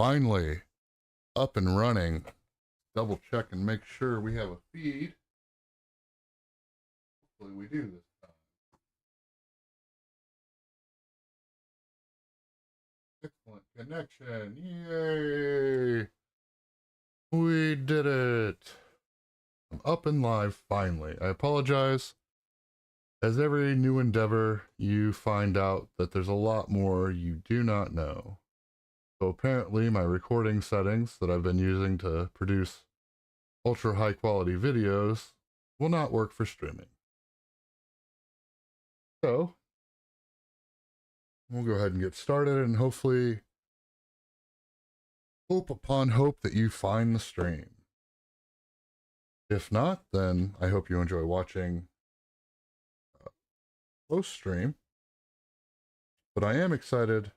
finally up and running. Double check and make sure we have a feed. Hopefully we do this time. Excellent connection. Yay! We did it. I'm up and live finally. I apologize. As every new endeavor, you find out that there's a lot more you do not know. So apparently my recording settings that I've been using to produce ultra high quality videos will not work for streaming. So we'll go ahead and get started, and hopefully hope upon hope that you find the stream. If not, then I hope you enjoy watching post stream. But I am excited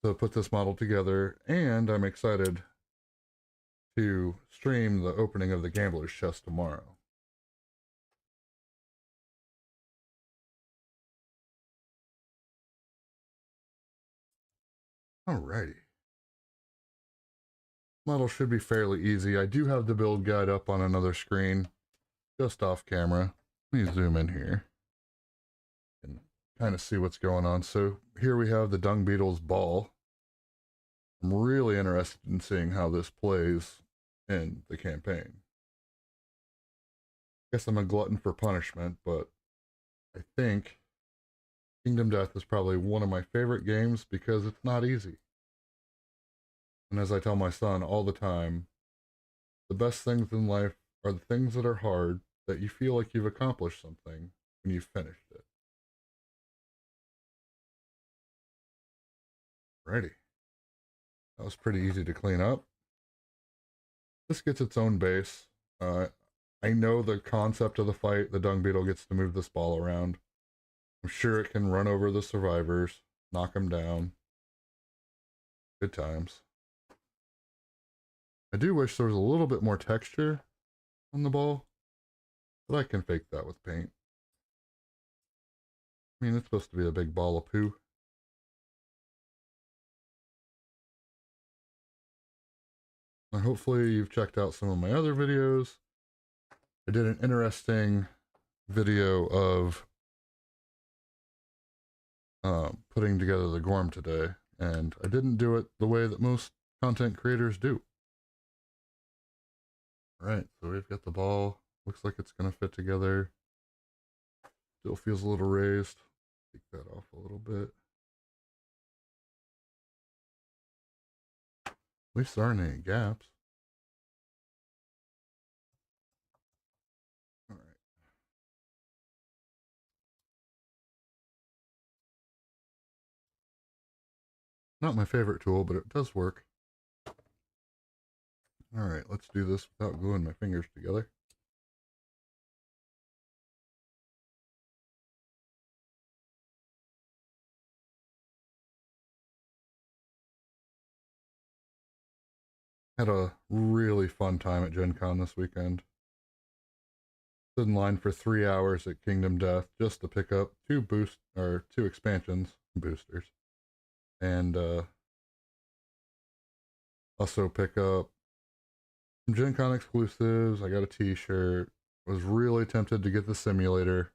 to put this model together, and I'm excited to stream the opening of the Gambler's Chest tomorrow. Alrighty. Model should be fairly easy. I do have the build guide up on another screen, just off camera. Let me zoom in here and kind of see what's going on. So here we have the Dung Beetle's ball. I'm really interested in seeing how this plays in the campaign. I guess I'm a glutton for punishment, but I think Kingdom Death is probably one of my favorite games because it's not easy. And as I tell my son all the time, the best things in life are the things that are hard, that you feel like you've accomplished something when you've finished it. Alrighty. That was pretty easy to clean up. This gets its own base. I know the concept of the fight. The Dung Beetle gets to move this ball around. I'm sure it can run over the survivors, knock them down. Good times. I do wish there was a little bit more texture on the ball, but I can fake that with paint. I mean, it's supposed to be a big ball of poo. Now, hopefully you've checked out some of my other videos. I did an interesting video of putting together the Gorm today, and I didn't do it the way that most content creators do. All right, so we've got the ball. Looks like it's going to fit together. Still feels a little raised. Take that off a little bit. At least there aren't any gaps. All right. Not my favorite tool, but it does work. All right, let's do this without gluing my fingers together. Had a really fun time at Gen Con this weekend. Stood in line for 3 hours at Kingdom Death just to pick up two expansions, boosters, and also pick up some Gen Con exclusives. I got a t-shirt. Was really tempted to get the simulator,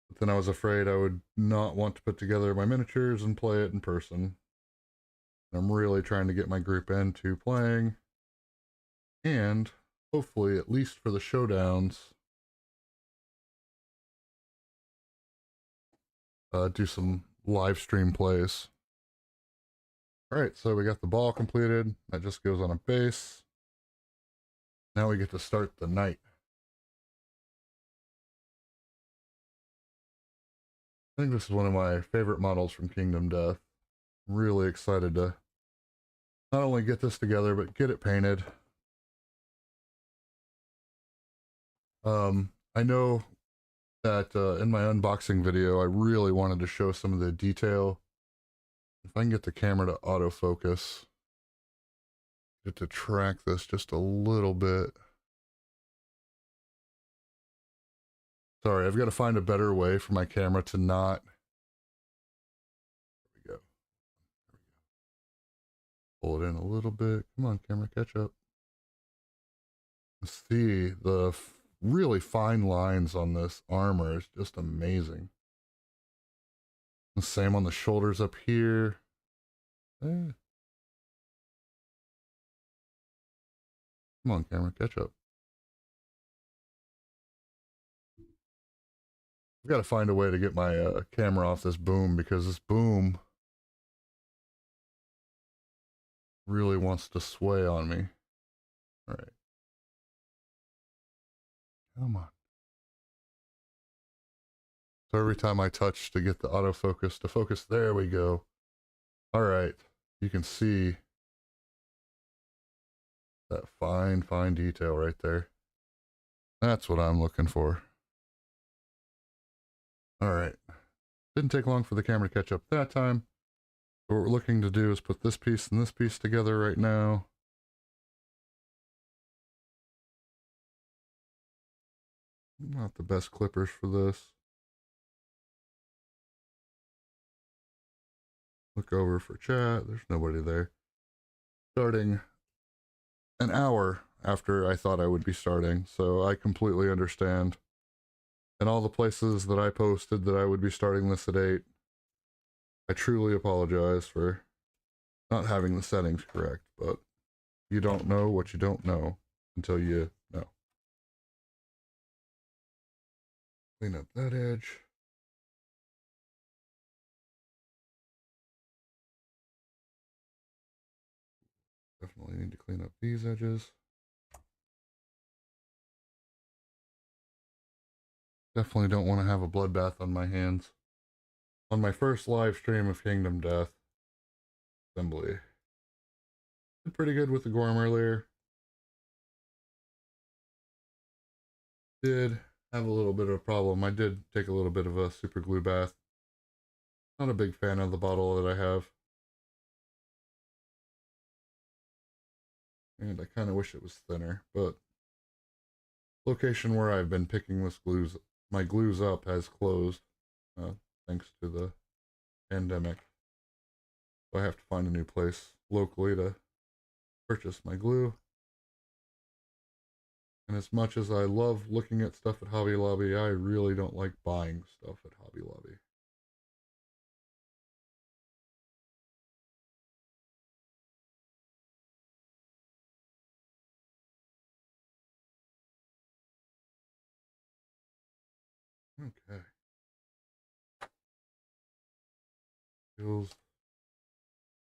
but then I was afraid I would not want to put together my miniatures and play it in person. I'm really trying to get my group into playing, and hopefully, at least for the showdowns, do some live stream plays. All right, so we got the ball completed. That just goes on a base. Now we get to start the night. I think this is one of my favorite models from Kingdom Death. I'm really excited to not only get this together, but get it painted. I know that in my unboxing video, I really wanted to show some of the detail. If I can get the camera to autofocus, get to track this just a little bit. Sorry, I've got to find a better way for my camera to not. There we go. Pull it in a little bit. Come on, camera, catch up. See the really fine lines on this armor is just amazing. The same on the shoulders up here. Eh. Come on, camera, catch up. I've got to find a way to get my camera off this boom because this boom really wants to sway on me. All right. Come on. So every time I touch to get the autofocus to focus, there we go. All right. You can see that fine, fine detail right there. That's what I'm looking for. All right. Didn't take long for the camera to catch up that time. What we're looking to do is put this piece and this piece together right now. Not the best clippers for this. Look over for chat. There's nobody there. Starting an hour after I thought I would be starting, so I completely understand. And all the places that I posted that I would be starting this at 8, I truly apologize for not having the settings correct, but you don't know what you don't know until you know. Clean up that edge. Definitely need to clean up these edges. Definitely don't want to have a bloodbath on my hands. On my first live stream of Kingdom Death Assembly. Did pretty good with the Gorm earlier. Did have a little bit of a problem. I did take a little bit of a super glue bath. Not a big fan of the bottle that I have. And I kind of wish it was thinner, but location where I've been picking my glues up has closed, thanks to the pandemic. So I have to find a new place locally to purchase my glue. And as much as I love looking at stuff at Hobby Lobby, I really don't like buying stuff at Hobby Lobby. Okay. Feels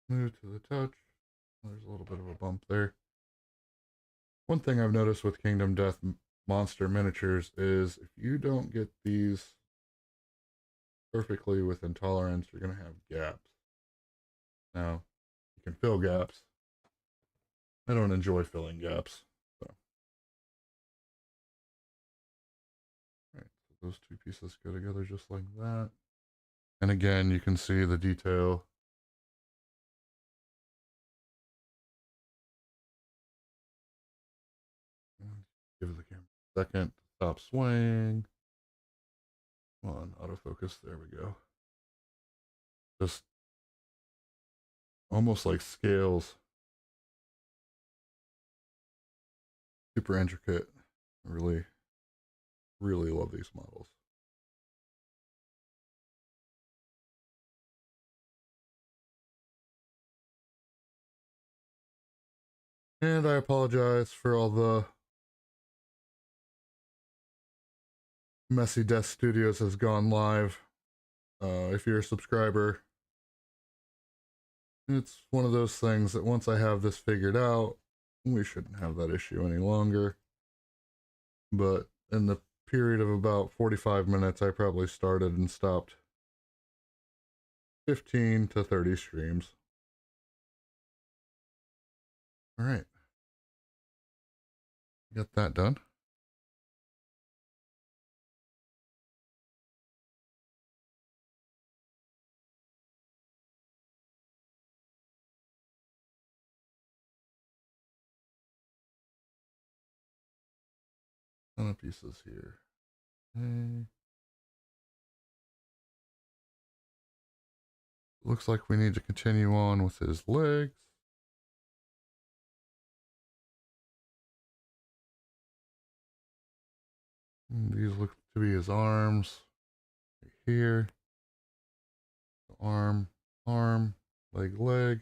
smooth to the touch. There's a little bit of a bump there. One thing I've noticed with Kingdom Death monster miniatures is if you don't get these perfectly with intolerance, you're going to have gaps. Now, you can fill gaps. I don't enjoy filling gaps. So. All right, so those two pieces go together just like that. And again, you can see the detail. Give the camera a second to stop swaying. Come on, autofocus. There we go. Just almost like scales. Super intricate. Really, really love these models. And I apologize for all the Messy Death Studios has gone live. If you're a subscriber, it's one of those things that once I have this figured out, we shouldn't have that issue any longer. But in the period of about 45 minutes, I probably started and stopped 15 to 30 streams. All right. Got that done. Ton of pieces here. Okay. Looks like we need to continue on with his legs. And these look to be his arms. Right here. Arm, arm, leg, leg.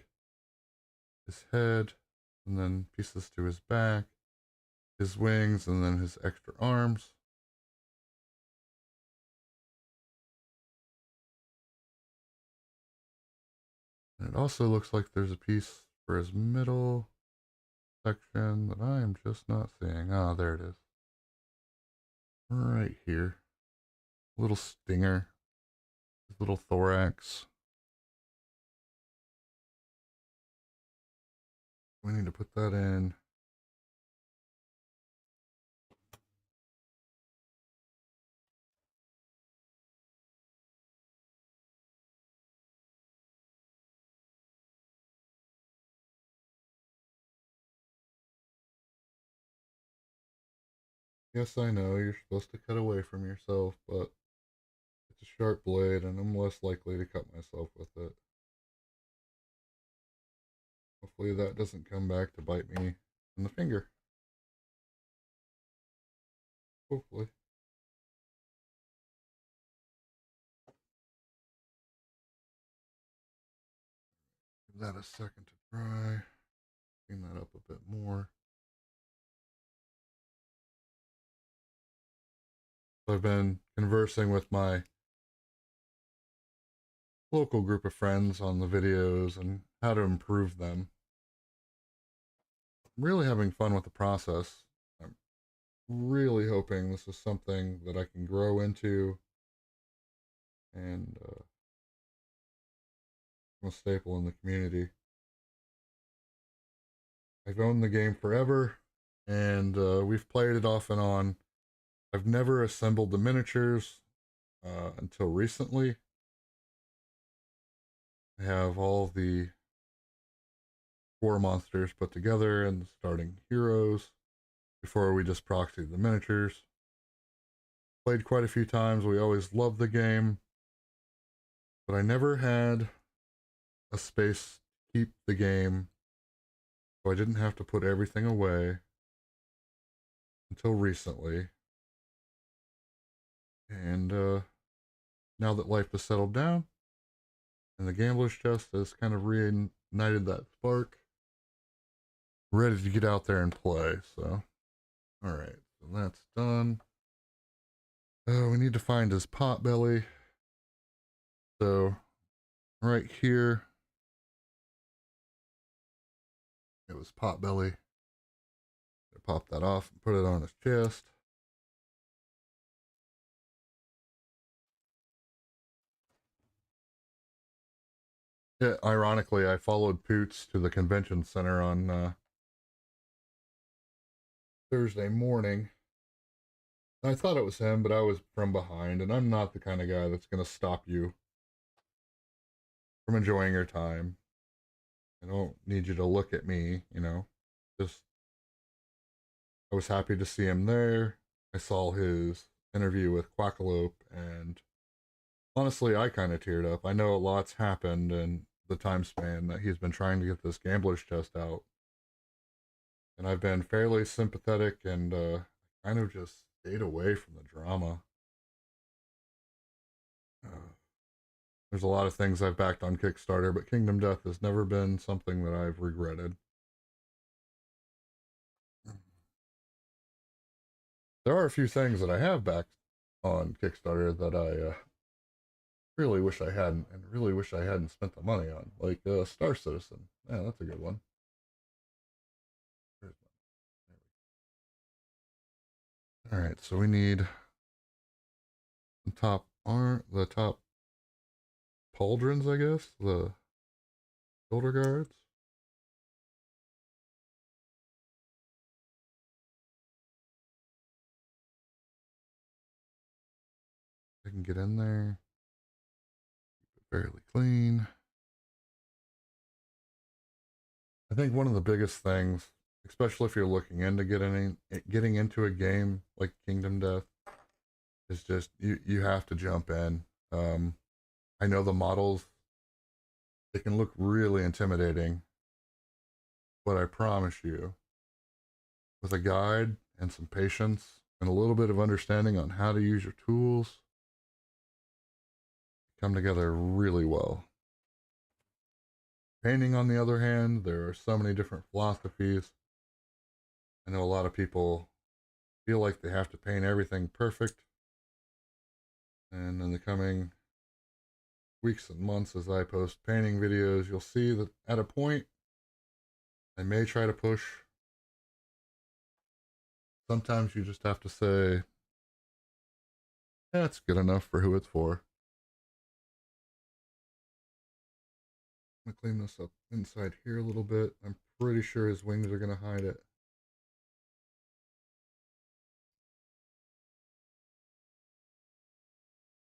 His head. And then pieces to his back. His wings, and then his extra arms. And it also looks like there's a piece for his middle section that I am just not seeing. Ah, there it is. Right here. Little stinger. His little thorax. We need to put that in. Yes, I know you're supposed to cut away from yourself, but it's a sharp blade and I'm less likely to cut myself with it. Hopefully that doesn't come back to bite me in the finger. Hopefully. Give that a second to dry. Clean that up a bit more. So I've been conversing with my local group of friends on the videos and how to improve them. I'm really having fun with the process. I'm really hoping this is something that I can grow into and a staple in the community. I've owned the game forever, and we've played it off and on. I've never assembled the miniatures until recently. I have all the core monsters put together and the starting heroes before we just proxied the miniatures. Played quite a few times. We always loved the game, but I never had a space to keep the game, so I didn't have to put everything away until recently. And now that life has settled down and the gambler's chest has kind of reignited that spark, ready to get out there and play. So, all right, so that's done. We need to find his pot belly. So, right here, it was pot belly. Pop that off and put it on his chest. Yeah, ironically, I followed Poots to the convention center on Thursday morning. I thought it was him, but I was from behind, and I'm not the kind of guy that's going to stop you from enjoying your time. I don't need you to look at me, you know. Just, I was happy to see him there. I saw his interview with Quackalope, and honestly, I kind of teared up. I know a lot's happened in the time span that he's been trying to get this gambler's chest out. And I've been fairly sympathetic and kind of just stayed away from the drama. There's a lot of things I've backed on Kickstarter, but Kingdom Death has never been something that I've regretted. There are a few things that I have backed on Kickstarter that I really wish I hadn't, and really wish I hadn't spent the money on, like Star Citizen. Yeah, that's a good one. All right, so we need the top pauldrons, I guess, the shoulder guards. I can get in there, keep it fairly clean. I think one of the biggest things, especially if you're looking into getting into a game like Kingdom Death, is just you have to jump in. I know the models, they can look really intimidating, but I promise you, with a guide and some patience and a little bit of understanding on how to use your tools come together really well. Painting, on the other hand, there are so many different philosophies. I know a lot of people feel like they have to paint everything perfect. And in the coming weeks and months, as I post painting videos, you'll see that at a point, I may try to push. Sometimes you just have to say, that's good enough for who it's for. I'm gonna clean this up inside here a little bit. I'm pretty sure his wings are gonna hide it.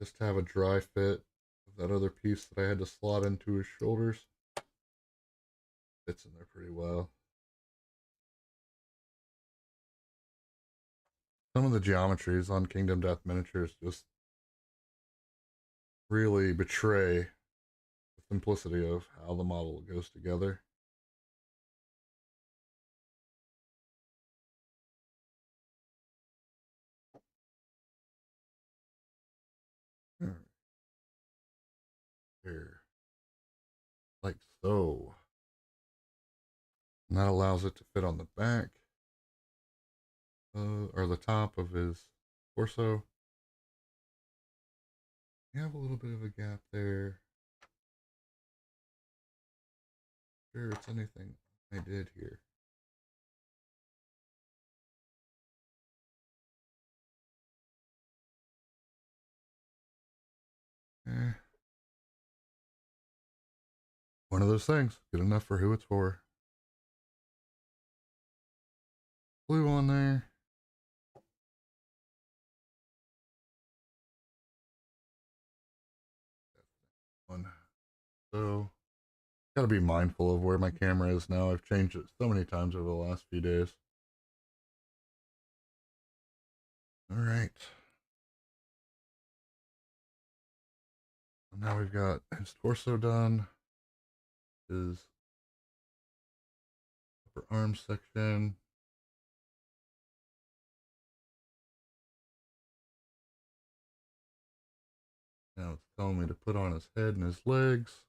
Just to have a dry fit of that other piece that I had to slot into his shoulders. Fits in there pretty well. Some of the geometries on Kingdom Death miniatures just really betray the simplicity of how the model goes together. Here, like so. And that allows it to fit on the back, or the top of his torso. You have a little bit of a gap there. Sure, it's anything I did here. Eh. One of those things. Good enough for who it's for. Blue on there. One. So, gotta be mindful of where my camera is now. I've changed it so many times over the last few days. All right. Now we've got his torso done. His upper arm section. Now it's telling me to put on his head and his legs.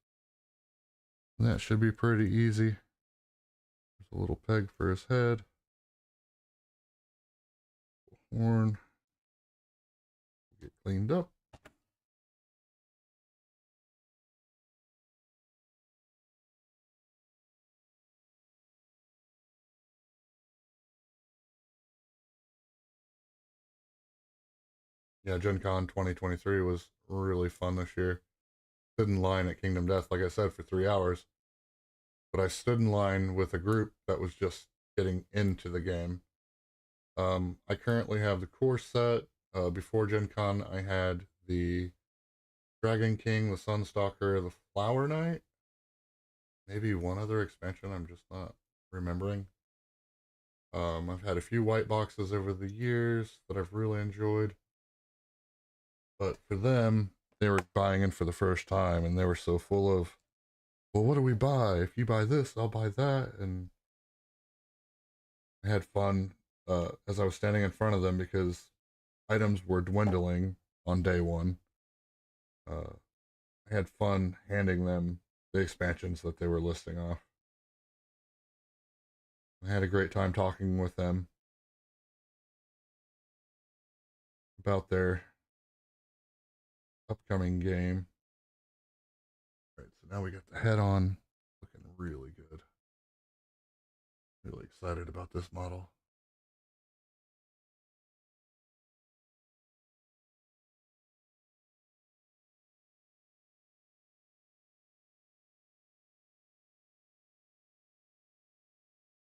And that should be pretty easy. There's a little peg for his head. Horn. Get cleaned up. Yeah, Gen Con 2023 was really fun this year. Stood in line at Kingdom Death, like I said, for 3 hours. But I stood in line with a group that was just getting into the game. I currently have the core set. Before Gen Con, I had the Dragon King, the Sunstalker, the Flower Knight. Maybe one other expansion I'm just not remembering. I've had a few white boxes over the years that I've really enjoyed. But for them, they were buying in for the first time, and they were so full of, well, what do we buy? If you buy this, I'll buy that. And I had fun as I was standing in front of them because items were dwindling on day one. I had fun handing them the expansions that they were listing off. I had a great time talking with them about their upcoming game. All right, so now we got the head on, looking really good. Really excited about this model.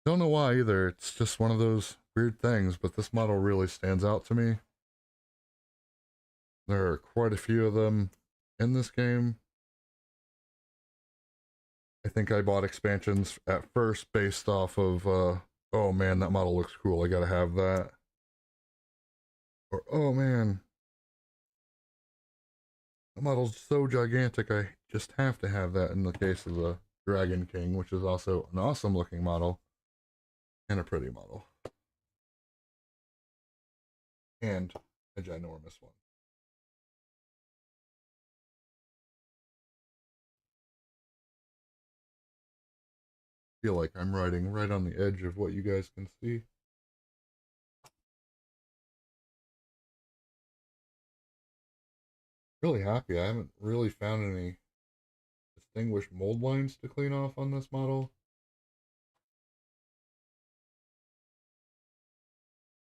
Don't know why either. It's just one of those weird things, but this model really stands out to me. There are quite a few of them in this game. I think I bought expansions at first based off of, oh man, that model looks cool, I gotta have that. Or, oh man, the model's so gigantic, I just have to have that in the case of the Dragon King, which is also an awesome looking model and a pretty model. and a ginormous one. I feel like I'm riding right on the edge of what you guys can see. Really happy. I haven't really found any distinguished mold lines to clean off on this model.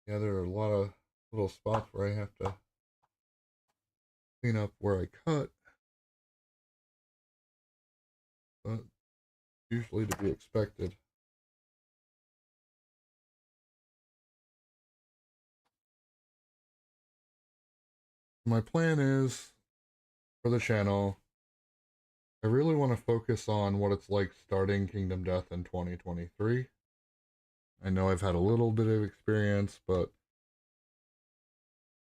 Yeah, there are a lot of little spots where I have to clean up where I cut, but usually to be expected. My plan is for the channel, I really want to focus on what it's like starting Kingdom Death in 2023. I know I've had a little bit of experience, but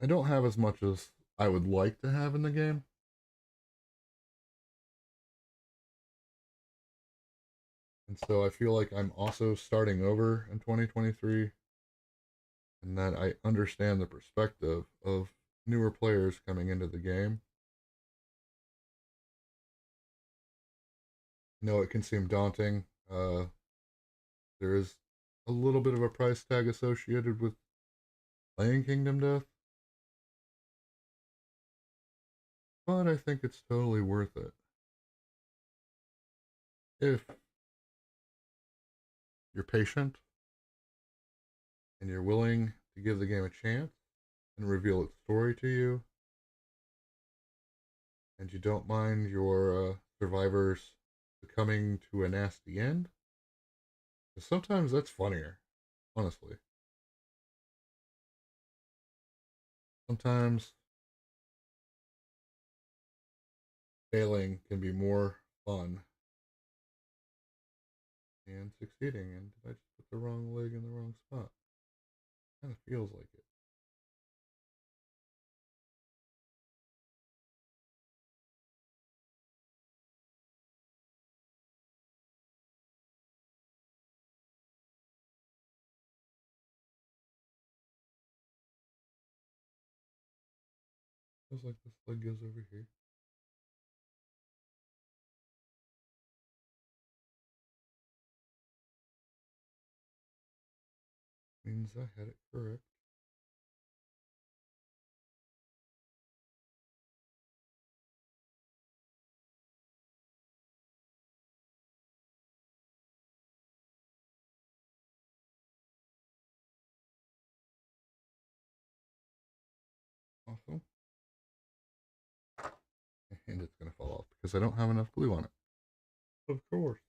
I don't have as much as I would like to have in the game. And so I feel like I'm also starting over in 2023 and that I understand the perspective of newer players coming into the game. I know it can seem daunting. There is a little bit of a price tag associated with playing Kingdom Death, but I think it's totally worth it if you're patient and you're willing to give the game a chance and reveal its story to you, and you don't mind your survivors coming to a nasty end. Because sometimes that's funnier, honestly. Sometimes failing can be more fun than succeeding. And did I just put the wrong leg in the wrong spot? Kind of feels like it. Feels like this leg goes over here. Means I had it correct. Awesome. And it's going to fall off because I don't have enough glue on it. Of course.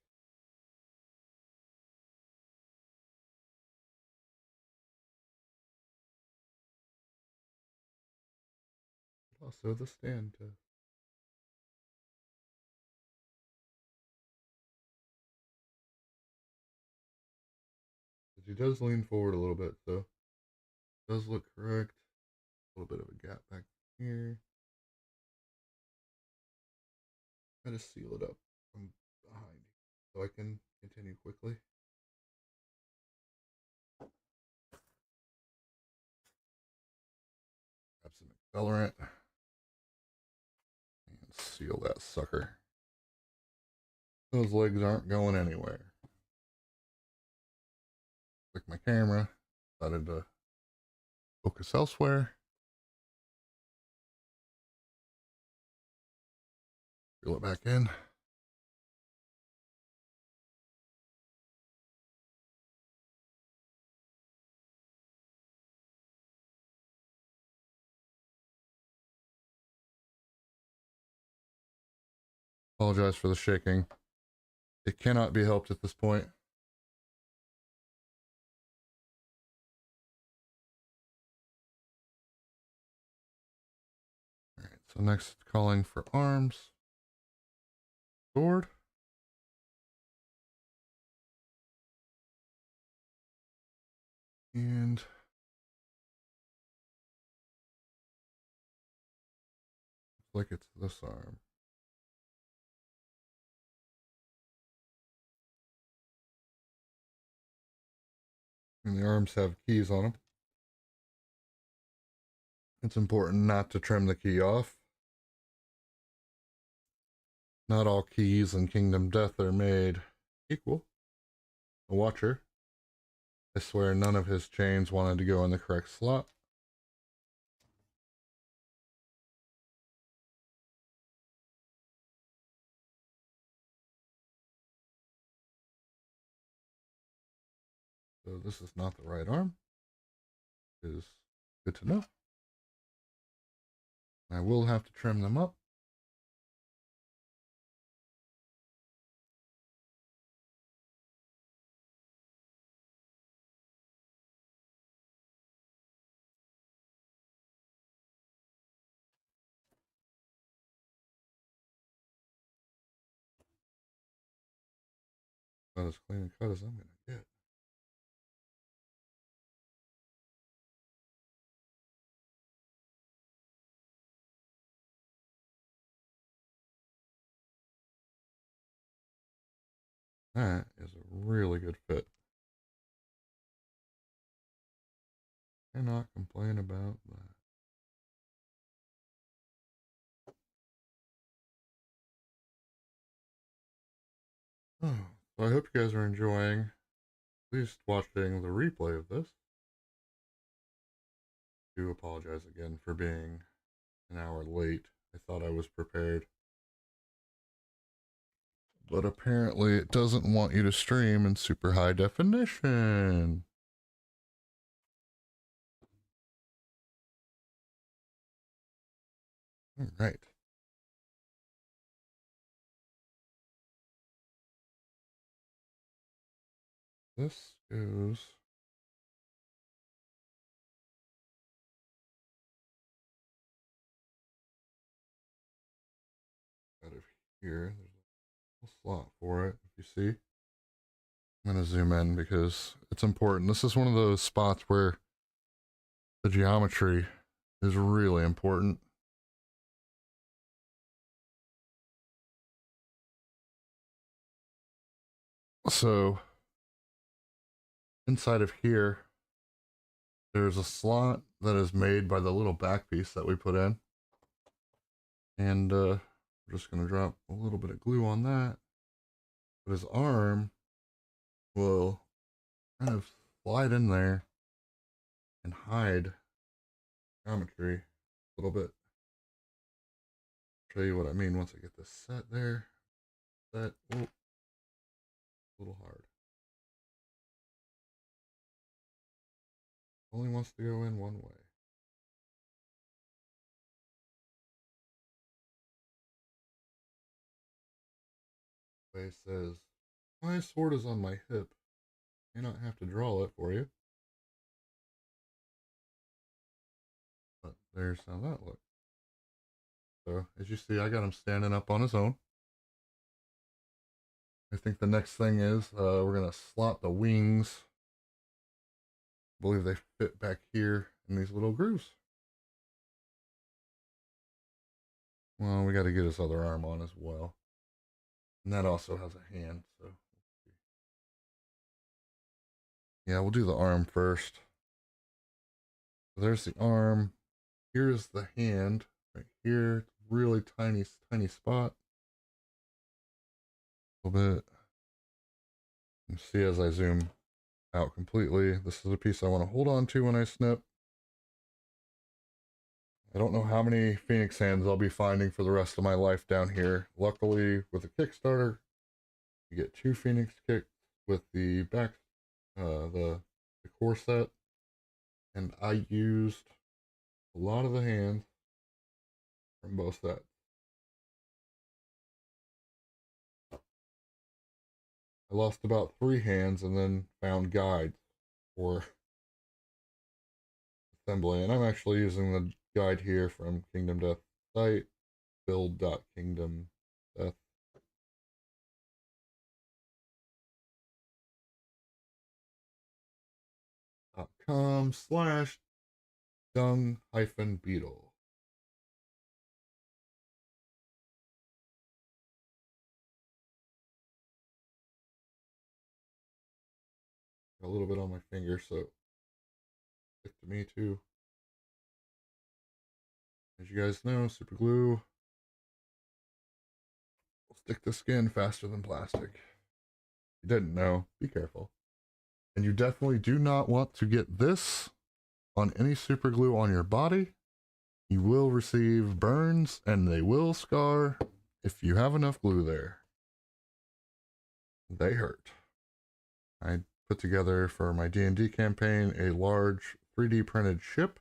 Also, the stand test. He does lean forward a little bit, so it does look correct. A little bit of a gap back here. I just seal it up from behind so I can continue quickly. Grab some accelerant and seal that sucker. Those legs aren't going anywhere. Click my camera, decided to focus elsewhere. Reel it back in. Apologize for the shaking. It cannot be helped at this point. All right, so next calling for arms. Sword. And looks like it's this arm. And the arms have keys on them. It's important not to trim the key off. Not all keys in Kingdom Death are made equal. A watcher. I swear none of his chains wanted to go in the correct slot. So this is not the right arm. It is good to know. I will have to trim them up. About as clean a cut as I'm going to get. That is a really good fit. Cannot complain about that. Oh, so I hope you guys are enjoying at least watching the replay of this. I do apologize again for being an hour late. I thought I was prepared. But apparently it doesn't want you to stream in super high definition. All right. This goes out of here. There's a slot for it, if you see. I'm going to zoom in because it's important. This is one of those spots where the geometry is really important. So inside of here, there's a slot that is made by the little back piece that we put in. And we're just going to drop a little bit of glue on that. But his arm will kind of slide in there and hide geometry a little bit. Show you what I mean once I get this set there. Set, oh, a little hard. Only wants to go in one way. Way says, my sword is on my hip. May not have to draw it for you. But there's how that looks. So as you see, I got him standing up on his own. I think the next thing is we're gonna slot the wings. I believe they fit back here in these little grooves. Well, we got to get his other arm on as well. And that also has a hand, so. Yeah, we'll do the arm first. So there's the arm. Here's the hand. Right here. Really tiny, tiny spot. A little bit. You see as I zoom out completely, this is a piece I want to hold on to when I snip. I don't know how many Phoenix hands I'll be finding for the rest of my life down here. Luckily, with a Kickstarter, you get 2 Phoenix kicks with the back, the core set, and I used a lot of the hands from both sets. I lost about 3 hands and then found guides for assembly, and I'm actually using the guide here from Kingdom Death site, build.kingdomdeath.com/dung-beetle. A little bit on my finger, so stick to me too. As you guys know, super glue will stick to skin faster than plastic. If you didn't know, be careful. And you definitely do not want to get this on any super glue on your body. You will receive burns and they will scar if you have enough glue there. They hurt. I put together for my D&D campaign a large 3D printed ship.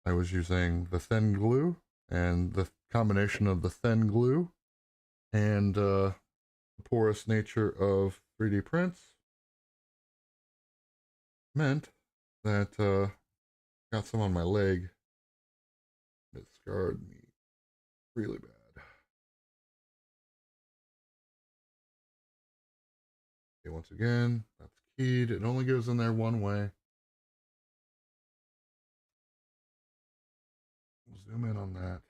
I was using the thin glue, and the combination of the thin glue and the porous nature of 3D prints meant that got some on my leg. It scarred me really bad. Okay, once again, that's keyed. It only goes in there one way. We'll zoom in on that.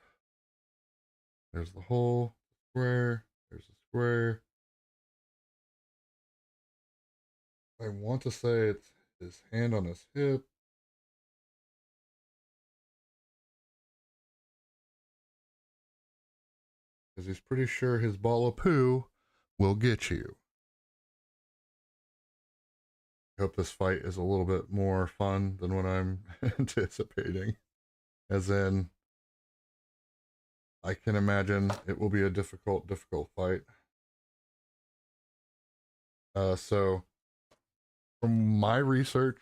There's the hole, square, there's the square. I want to say it's his hand on his hip. Because he's pretty sure his ball of poo will get you. I hope this fight is a little bit more fun than what I'm anticipating. As in, I can imagine it will be a difficult fight. So, from my research,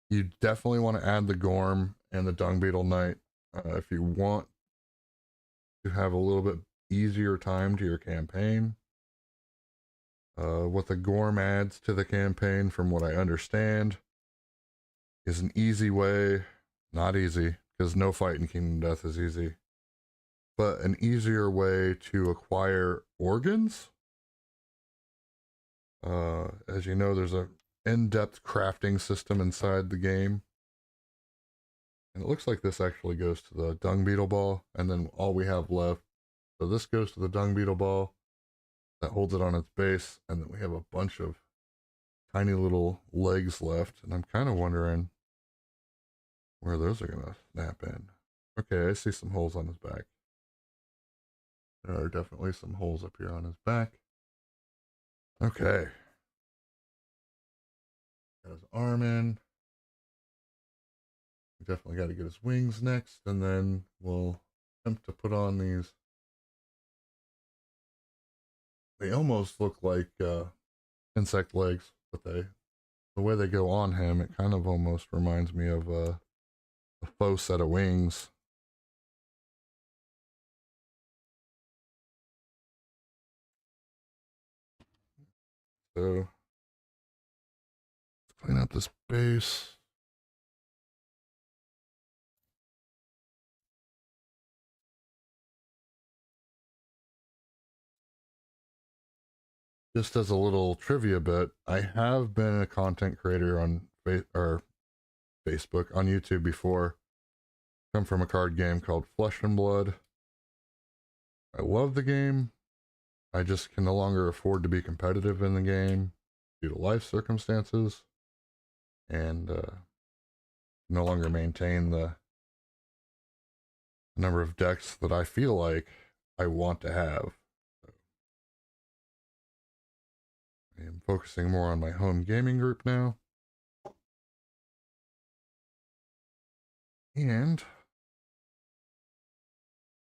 you definitely want to add the Gorm and the Dung Beetle Knight if you want to have a little bit easier time to your campaign. What the Gorm adds to the campaign, from what I understand, is an easy way, not easy, because no fight in Kingdom Death is easy, but an easier way to acquire organs. As you know, there's a in-depth crafting system inside the game. And it looks like this actually goes to the Dung Beetle Ball, and then all we have left. So this goes to the Dung Beetle Ball that holds it on its base, and then we have a bunch of tiny little legs left, and I'm kind of wondering where those are gonna snap in. Okay, I see some holes on his back. There are definitely some holes up here on his back. Okay. Got his arm in. Definitely got to get his wings next, and then we'll attempt to put on these. They almost look like insect legs, but the way they go on him, it kind of almost reminds me of a faux set of wings. So let's clean up this base. Just as a little trivia bit, I have been a content creator on Facebook, on YouTube before. Come from a card game called Flesh and Blood. I love the game. I just can no longer afford to be competitive in the game due to life circumstances, and no longer maintain the number of decks that I feel like I want to have. So I am focusing more on my home gaming group now. And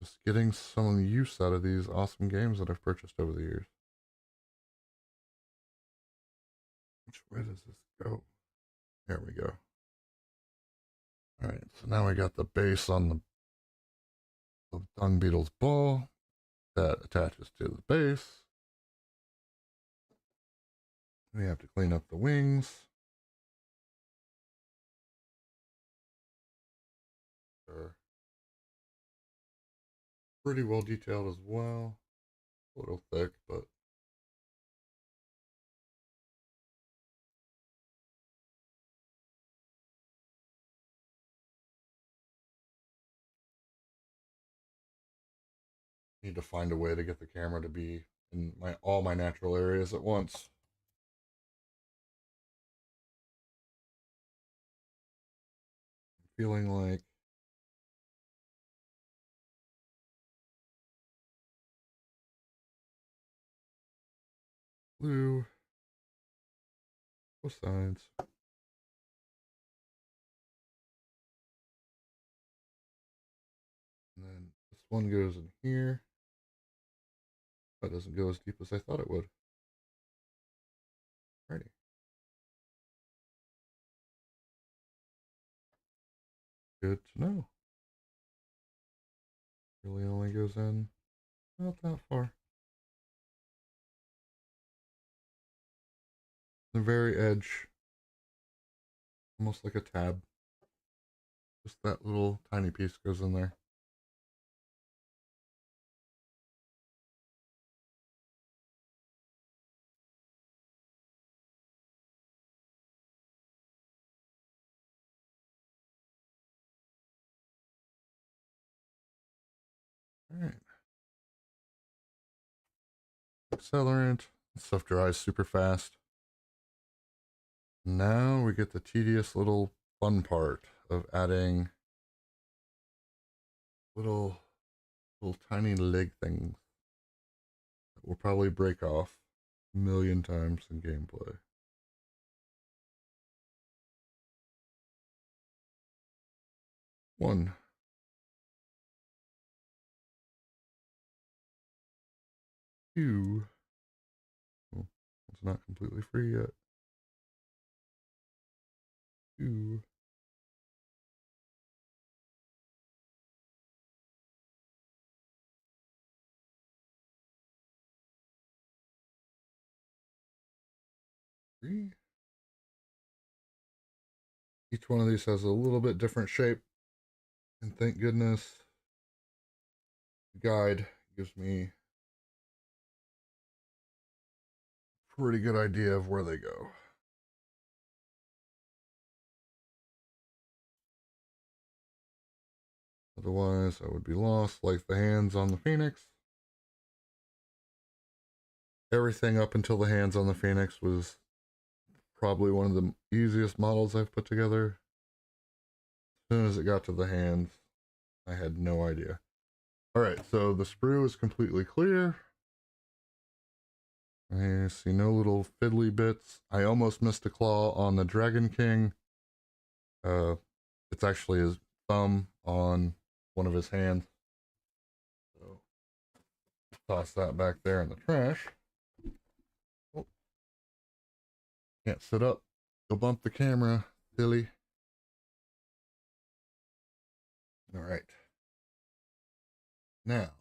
just getting some use out of these awesome games that I've purchased over the years. Which way does this go? There we go. All right, so now we got the base on the Dung Beetle's ball that attaches to the base. We have to clean up the wings. They're pretty well detailed as well. A little thick, but need to find a way to get the camera to be in all my natural areas at once. I'm feeling like blue, both sides. And then this one goes in here. That doesn't go as deep as I thought it would. Alrighty. Good to know. Really only goes in not that far. The very edge, almost like a tab. Just that little tiny piece goes in there. Alright. Accelerant. Stuff dries super fast. Now we get the tedious little fun part of adding little tiny leg things that will probably break off a million times in gameplay. One. Two. Oh, it's not completely free yet. Two. Three. Each one of these has a little bit different shape. And thank goodness the guide gives me a pretty good idea of where they go. Otherwise, I would be lost like the hands on the Phoenix. Everything up until the hands on the Phoenix was probably one of the easiest models I've put together. As soon as it got to the hands, I had no idea. Alright, so the sprue is completely clear. I see no little fiddly bits. I almost missed a claw on the Dragon King. It's actually his thumb on one of his hands. So toss that back there in the trash. Oh. Can't sit up. Go bump the camera, silly. Alright. Now,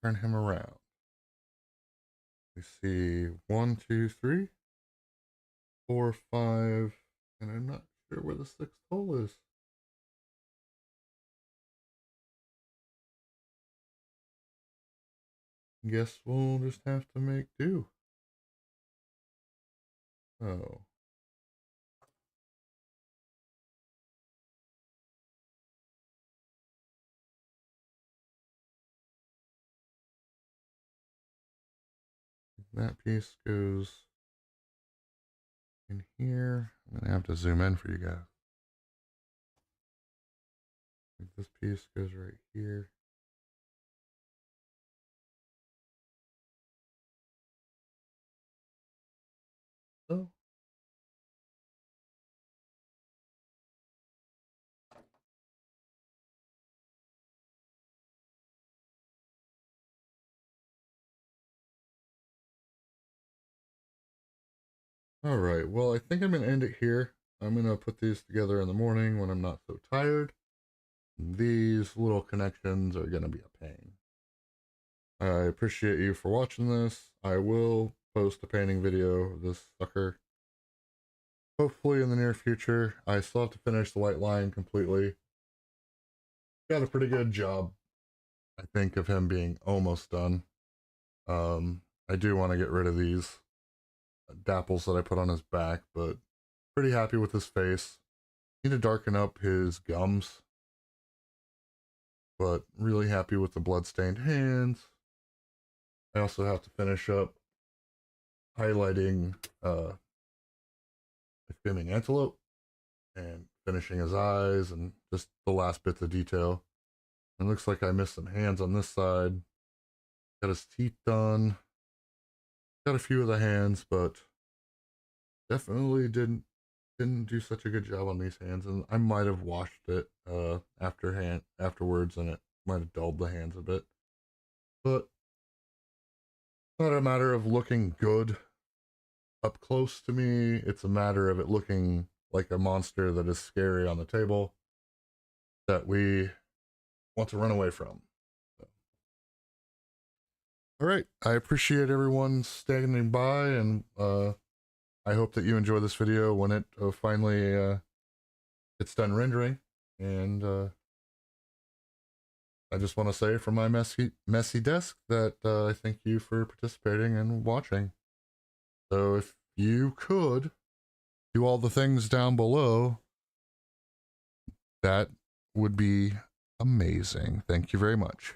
turn him around. We see 1, 2, 3, 4, 5, and I'm not sure where the 6th hole is. Guess we'll just have to make do. Oh. That piece goes in here. I'm gonna have to zoom in for you guys. This piece goes right here. Oh. All right, well, I think I'm gonna end it here. I'm gonna put these together in the morning when I'm not so tired. These little connections are gonna be a pain. I appreciate you for watching this. I will post a painting video of this sucker. Hopefully in the near future. I still have to finish the white line completely. Got a pretty good job, I think, of him being almost done. I do want to get rid of these dapples that I put on his back, but pretty happy with his face. Need to darken up his gums, but really happy with the bloodstained hands. I also have to finish up highlighting the screaming antelope and finishing his eyes and just the last bits of detail. It looks like I missed some hands on this side. Got his teeth done. got a few of the hands, but definitely didn't do such a good job on these hands, and I might have washed it afterwards, and it might have dulled the hands a bit. But it's not a matter of looking good up close to me. It's a matter of it looking like a monster that is scary on the table that we want to run away from. So. All right, I appreciate everyone standing by, and I hope that you enjoy this video when it finally gets done rendering. And I just want to say from my messy desk that I thank you for participating and watching. So if you could do all the things down below, that would be amazing. Thank you very much.